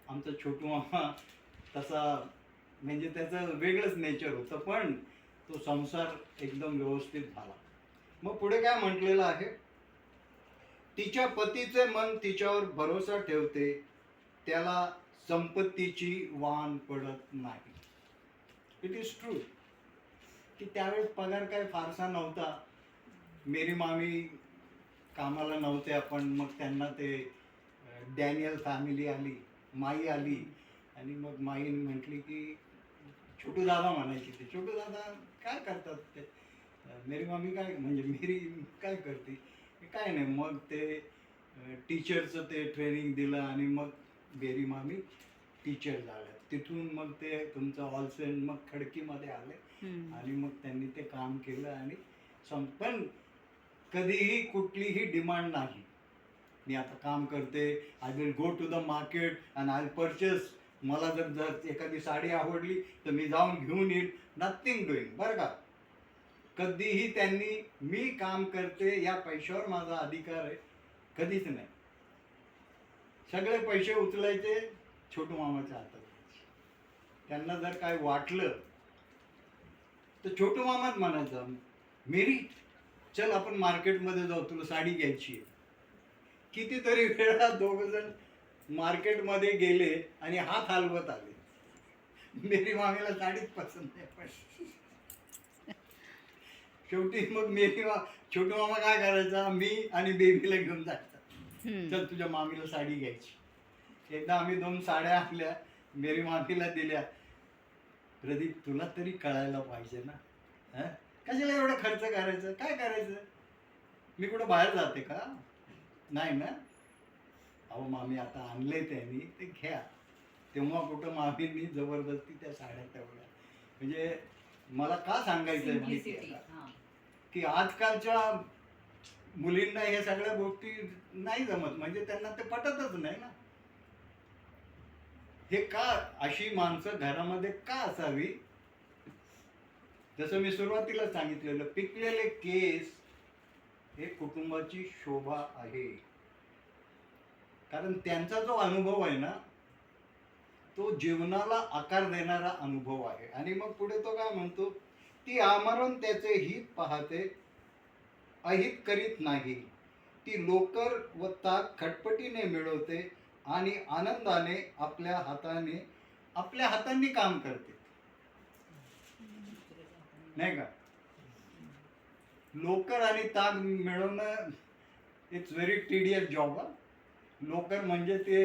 आमचा छोटू मामा तसा म्हणजे त्याचं वेगळंच नेचर होतं, पण तो संसार एकदम व्यवस्थित झाला. मग पुढे काय म्हटलेलं आहे, तिच्या पतीचे मन तिच्यावर भरोसा ठेवते, त्याला संपत्तीची वाण पडत नाही. इट इज ट्रू की त्यावेळेस पगार काय फारसा नव्हता. मेरी मामी कामाला नव्हते, आपण मग त्यांना ते डॅनियल फॅमिली आली, माई आली, आणि मग माई म्हटली की छोटू दादा म्हणायची, ते छोटू दादा काय करतात ते, मेरी मामी काय म्हणजे मेरी काय करते, काय नाही. मग ते टीचरचं ते ट्रेनिंग दिलं आणि मग मेरी मामी टीचर झाल्या. तिथून मग ते तुमचं ऑलसेन मग खडकीमध्ये आले आणि मग त्यांनी ते काम केलं आणि पण कधीही कुठलीही डिमांड नाही. मी आता काम करते, I will go to the market and I purchase. मला जर एखादी साडी आवडली तर मी जाऊन घेऊन येईल. नथिंग डुईंग, बरं का. कधीही त्यांनी मी काम करते या पैशावर माझा अधिकार आहे कधीच नाही. सगळे पैसे उचलायचे छोटू मामाच्या हातात. त्यांना जर काय वाटलं तर छोटू मामाच म्हणायचा, मेरी चल आपण मार्केटमध्ये जाऊ, तुला साडी घ्यायची आहे. कितीतरी वेळा दोघ जण मार्केटमध्ये गेले आणि हात हलवत आले. मेरी मामीला साडीच पसंत नाही, पण शेवटी मग छोटू मामा काय करायचा, मी आणि बेबीला घेऊन जायचा, चल तुझ्या मामीला साडी घ्यायची. एकदा आम्ही 2 साड्या आणल्या, मेरी मामीला दिल्या. प्रदीप, तुला तरी कळायला पाहिजे ना, कशाला एवढं खर्च करायचं, काय करायचं, मी कुठं बाहेर जाते का, नाही ना. अहो मामी, आता आणले त्यांनी, ते घ्या. तेव्हा कुठं मामींनी जबरदस्ती त्या साड्या ठेवल्या. म्हणजे मला का सांगायचंय माहिती आहे का, की आजकालच्या मुलींना ह्या सगळ्या गोष्टी नाही जमत, म्हणजे त्यांना ते पटतच नाही ना. हे का, अशी माणसं घरामध्ये का असावी. जसं मी सुरुवातीला सांगितलेलं, पिकलेले केस हे कुटुंबाची शोभा आहे. कारण त्यांचा जो अनुभव आहे ना, तो जीवनाला आकार देणारा अनुभव आहे. आणि मग पुढे तो काय म्हणतो, ती आमरण त्याचे हित पाहते, अहित करीत नाही. ती लोकर व ताक खटपटीने मिळवते आणि आनंदाने आपल्या हातांनी काम करते, नाही का. लोकर आणि ताक मिळवणं इट्स व्हेरी टीडियस जॉब. लोकर म्हणजे ते